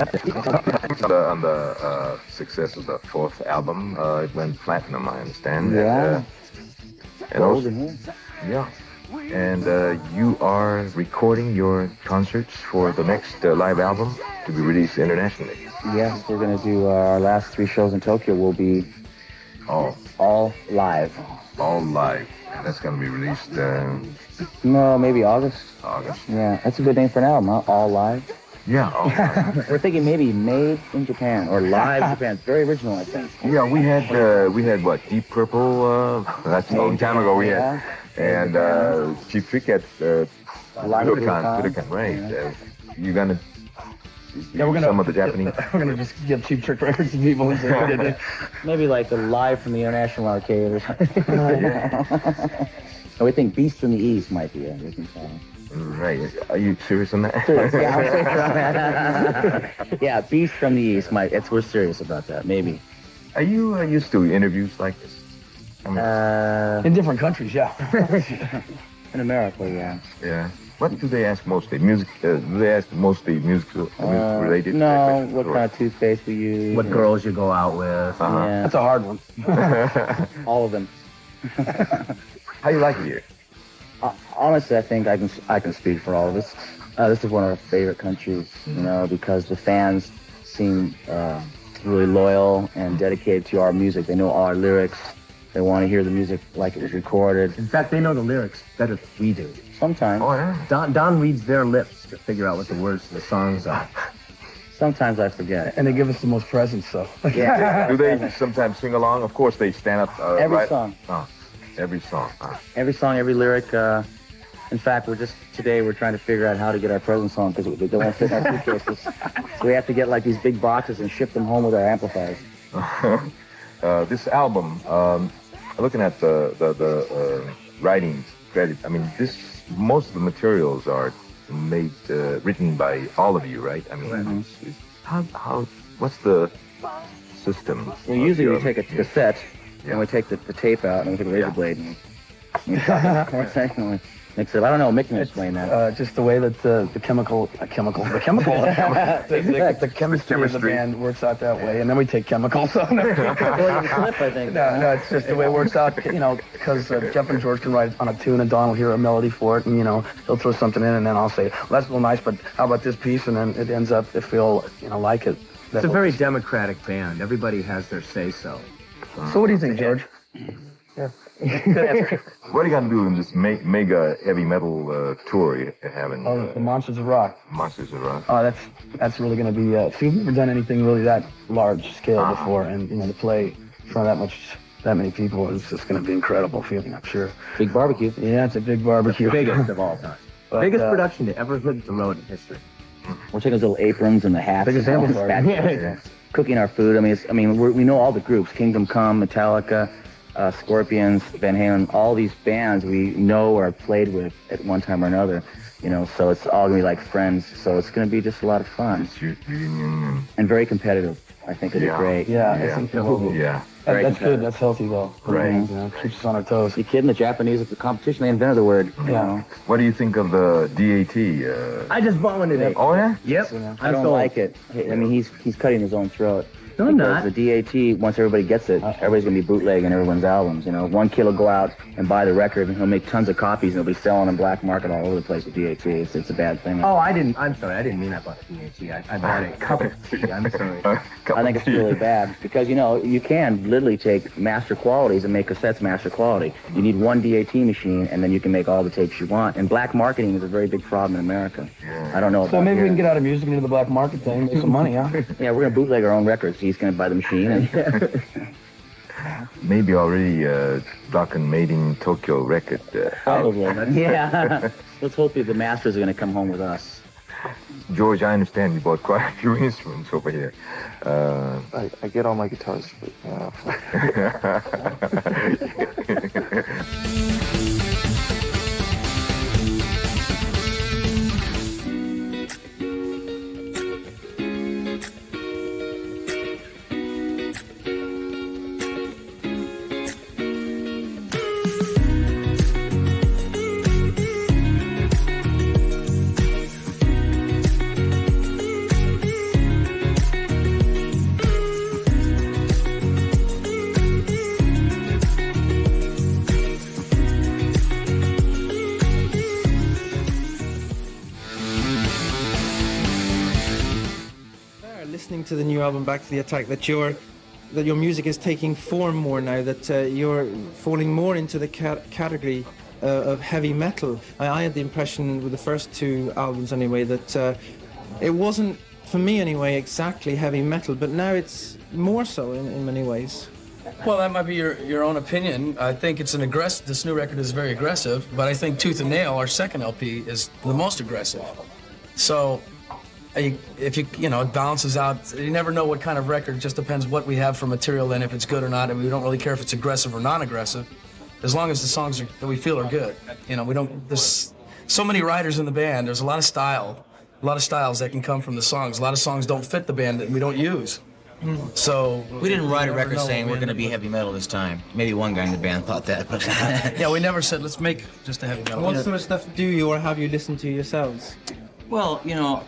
On the success of the fourth album, it went platinum, I understand. Yeah. And also, yeah. And you are recording your concerts for the next live album to be released internationally. Yes, we're going to do our last 3 shows in Tokyo will be all live. All live. And that's going to be released No, maybe August. August. Yeah, that's a good name for an album, huh? All live. Yeah. All live. We're thinking maybe made in Japan or live in Japan. It's very original, I think. Yeah, we had what, Deep Purple, that's a long time ago we had. And Chief Trick at Budokan, right. Yeah. You're going to we're gonna some of the Japanese. We're gonna just give Cheap Trick records to people and say, maybe like the live from the International Arcade or something. So we think Beast from the East might be a different song. Right. Are you serious on that? Yeah, Beast from the East might. We're serious about that. Maybe. Are you used to interviews like this? I mean, in different countries, yeah. In America, yeah. Yeah. What do they ask mostly? Music? Do they ask mostly musical related? No. What kind of toothpaste we use? What girls you go out with? Yeah. That's a hard one. All of them. How you like it here? Honestly, I think I can speak for all of us. This is one of our favorite countries, because the fans seem really loyal and dedicated to our music. They know all our lyrics. They want to hear the music like it was recorded. In fact, they know the lyrics better than we do. Sometimes. Oh, yeah? Don reads their lips to figure out what the words to the songs are. Sometimes I forget. And they give us the most presents, so. Yeah. Do they sometimes sing along? Of course, they stand up. Every song. Oh, every song. Every song, every lyric. In fact, today we're trying to figure out how to get our presents on because they don't want to fit in our suitcases. So we have to get like these big boxes and ship them home with our amplifiers. This album, looking at the writings credits, I mean, most of the materials are written by all of you, right? I mean, what's the system? Well, usually we take a cassette and we take the tape out and we take a razor blade and mix it. I don't know. Mick can explain that. Just the way that the chemistry of the band works out that way, and then we take chemicals on it. Well, you flip, I think. No, it's just the way it works out, because Jeff and George can write on a tune, and Don will hear a melody for it, and, he'll throw something in, and then I'll say, well, that's a little nice, but how about this piece? And then it ends up, if you'll, like it. It's a very democratic band. Everybody has their say-so. So what do you think, George? Yeah. What are you going to do in this mega heavy metal tour you're having? The Monsters of Rock. Monsters of Rock. Oh, that's really going to be... we've never done anything really that large scale before, and, to play in front of that many people is just going to be incredible feeling, I'm sure. Big barbecue. Yeah, it's a big barbecue. Biggest of all time. Biggest production to ever hit the road in history. We're taking those little aprons and the hats. Biggest amplifier. Cooking our food. We know all the groups. Kingdom Come, Metallica, Scorpions, Van Halen, all these bands we know or played with at one time or another, so it's all going to be like friends, so it's going to be just a lot of fun. And very competitive. I think it'll be great. Yeah. That's good. That's healthy, though. Right. Keeps us on our toes. You kidding? The Japanese at the competition, they invented the word. Yeah. What do you think of the DAT? I just bought one today. Oh, yeah? Yep. I don't like it. He's cutting his own throat. No, I'm not. The DAT, once everybody gets it, everybody's going to be bootlegging everyone's albums. 1 kid will go out and buy the record, and he'll make tons of copies, and he'll be selling them black market all over the place with DAT. It's a bad thing. Oh, I'm sorry. I didn't mean I bought the DAT. I bought a cup of tea. I'm sorry. I think it's really bad because, you can literally take master qualities and make cassettes master quality. You need one DAT machine, and then you can make all the tapes you want. And black marketing is a very big problem in America. I don't know. So maybe we can get out of music into the black market thing, make some money, huh? Yeah, we're going to bootleg our own records. He's going to buy the machine. And Maybe already DOKKEN made in Tokyo record. Probably. Yeah. Let's hope the masters are going to come home with us. George, I understand you bought quite a few instruments over here. I get all my guitars. to the new album, Back to the Attack, that your music is taking form more now, that you're falling more into the category of heavy metal. I had the impression with the first two albums anyway that it wasn't, for me anyway, exactly heavy metal, but now it's more so in many ways. Well, that might be your own opinion. I think it's an aggressive. This new record is very aggressive, but I think Tooth and Nail, our second LP, is the most aggressive. So, if you know, it balances out. You never know what kind of record. It just depends what we have for material and if it's good or not. And we don't really care if it's aggressive or non-aggressive, as long as the songs that we feel are good. You know, we don't. There's so many writers in the band. There's a lot of style, a lot of styles that can come from the songs. A lot of songs don't fit the band that we don't use. So we didn't write a record saying we're going to be heavy metal this time. Maybe one guy in the band thought that, but yeah, we never said let's make just a heavy metal. What sort of stuff do you or have you listened to yourselves? Well, you know,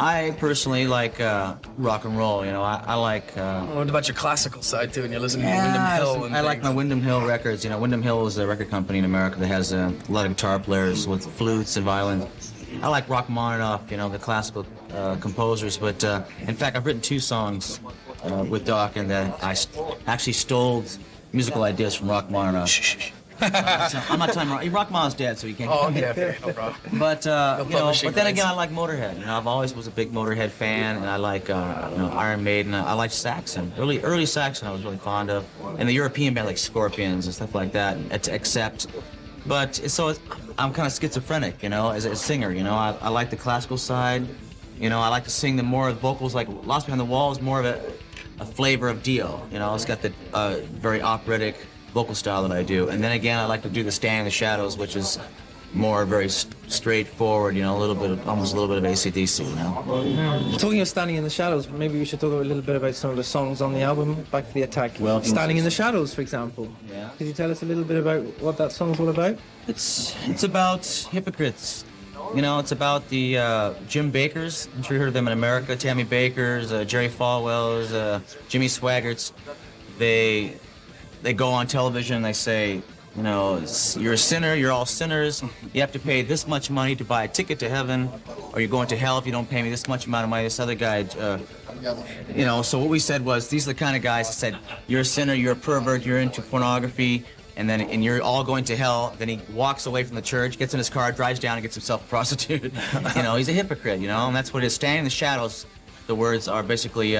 I personally like rock and roll. You know, I like. What about your classical side too? And you're listening to Windham Hill. And I like my Windham Hill records. You know, Windham Hill is a record company in America that has a lot of guitar players with flutes and violins. I like Rachmaninoff, you know, the classical composers. But in fact, I've written 2 songs with DOKKEN that I actually stole musical ideas from Rachmaninoff. I'm not telling Rachmaninoff's dead, so you can't. Oh, okay, no problem. But you know, but then again, I like Motorhead. You know, I've always was a big Motorhead fan, and I like you know, Iron Maiden. I like Saxon. Early Saxon, I was really fond of, and the European band like Scorpions and stuff like that. Except, but so I'm kind of schizophrenic, you know, as a singer. You know, I like the classical side. You know, I like to sing the more vocals. Like Lost Behind the Wall is more of a flavor of Dio. You know, it's got the very operatic vocal style that I do. And then again, I like to do the Stand in the Shadows, which is more very straightforward, you know, almost a little bit of AC/DC, you know. Talking of Standing in the Shadows, maybe we should talk a little bit about some of the songs on the album, Back to the Attack. Well, Standing in the Shadows, for example. Yeah. Could you tell us a little bit about what that song's all about? It's about hypocrites. You know, it's about the Jim Bakkers. I'm sure you heard of them in America. Tammy Bakkers, Jerry Falwells, Jimmy Swaggarts. They go on television and they say, you know, you're a sinner, you're all sinners. You have to pay this much money to buy a ticket to heaven, or you're going to hell if you don't pay me this much amount of money. This other guy, you know, so what we said was, these are the kind of guys that said, you're a sinner, you're a pervert, you're into pornography, and you're all going to hell. Then he walks away from the church, gets in his car, drives down, and gets himself a prostitute. You know, he's a hypocrite, you know, and that's what it is. Standing in the Shadows, the words are basically,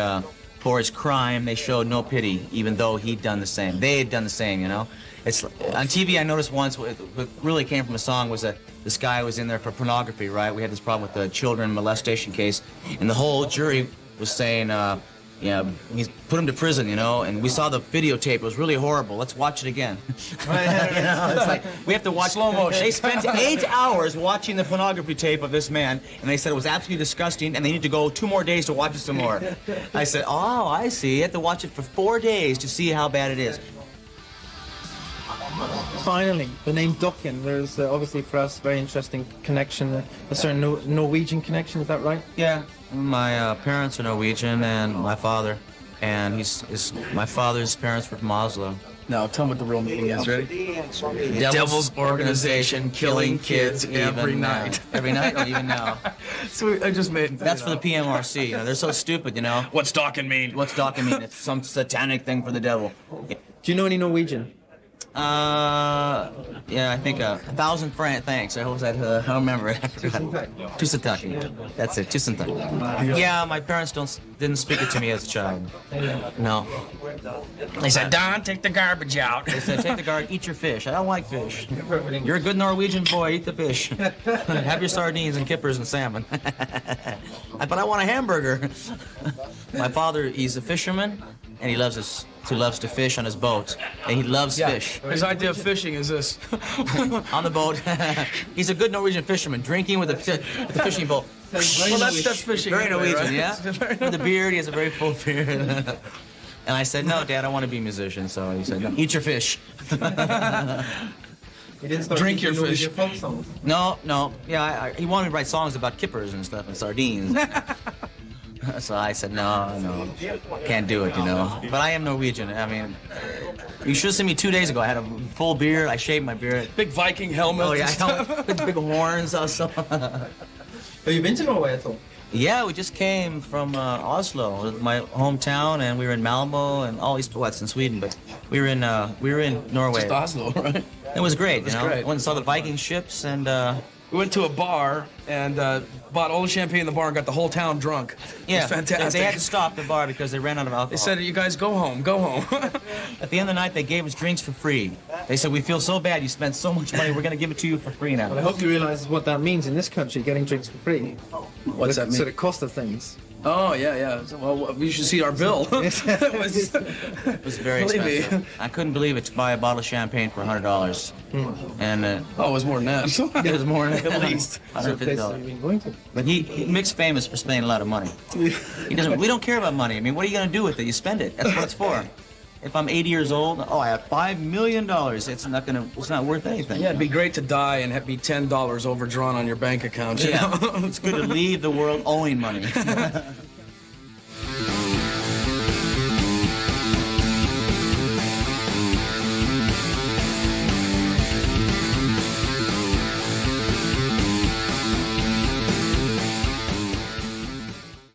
for his crime, they showed no pity, even though he'd done the same. They had done the same, you know. It's on TV. I noticed once what really came from a song was that this guy was in there for pornography, right? We had this problem with the children molestation case, and the whole jury was saying, yeah, he's put him to prison, you know. And we saw the videotape; it was really horrible. Let's watch it again. You know, it's like we have to watch slow motion. They spent 8 hours watching the pornography tape of this man, and they said it was absolutely disgusting, and they need to go 2 more days to watch it some more. I said, oh, I see. You have to watch it for 4 days to see how bad it is. Finally, the name DOKKEN. There's obviously for us a very interesting connection, a certain Norwegian connection. Is that right? Yeah, my parents are Norwegian, and my father, and my father's parents were from Oslo. Now, tell me what the real meaning is. Ready? Devil's organization killing kids every night. Every night, or even now. So I just made. That's for the PMRC. You know, they're so stupid. You know. What's DOKKEN mean? What's DOKKEN mean? It's some satanic thing for the devil. Do you know any Norwegian? Yeah, I think 1,000 franc. Thanks. I hope that I don't remember it. Tusen takk. That's it. Tusen takk. Yeah, my parents didn't speak it to me as a child. No. They said, Don, take the garbage out. They said, take the garbage, eat your fish. I don't like fish. You're a good Norwegian boy. Eat the fish. Have your sardines and kippers and salmon. But I want a hamburger. My father, he's a fisherman, and he loves to fish on his boat, and he loves fish. His idea of fishing is this. On the boat. He's a good Norwegian fisherman, drinking with the fishing boat. Well, that's fishing. Very anyway, Norwegian, right? yeah? With the beard, he has a very full beard. And I said, no, Dad, I want to be a musician. So he said, no, eat your fish. He didn't start Drink your fish. Folk songs. No. Yeah, he wanted me to write songs about kippers and stuff and sardines. So I said, no, can't do it, you know. But I am Norwegian. I mean, you should have seen me 2 days ago. I had a full beard. I shaved my beard. Big Viking helmet. Oh, yeah, big horns also. Have you been to Norway at all? Yeah, we just came from Oslo, my hometown, and we were in Malmo and all these. Well, that's in Sweden, but we were in Norway. Just Oslo, right? It was great. was you know, great. went and saw the Viking ships, and We went to a bar and bought all the champagne in the bar and got the whole town drunk. yeah, It was fantastic. They had to stop the bar because they ran out of alcohol. They said, "You guys go home, go home." At the end of the night, they gave us drinks for free. They said, "We feel so bad. You spent so much money. We're going to give it to you for free now." I hope you realise what that means in this country, getting drinks for free. What's that mean? So the cost of things. Oh yeah. So, well, you should see our bill. It was very Believe me. expensive. I couldn't believe it to buy a bottle of champagne for $100. And Oh, it was more than that. it was more than At least. So places $150. you've been going to. But Mick's famous for spending a lot of money. He doesn't. We don't care about money. I mean, what are you going to do with it? You spend it. That's what it's for. If I'm 80 years old, oh, I have $5 million. It's not worth anything. Yeah, it'd be great to die and be $10 overdrawn on your bank account. You Yeah. know? It's good to leave the world owing money.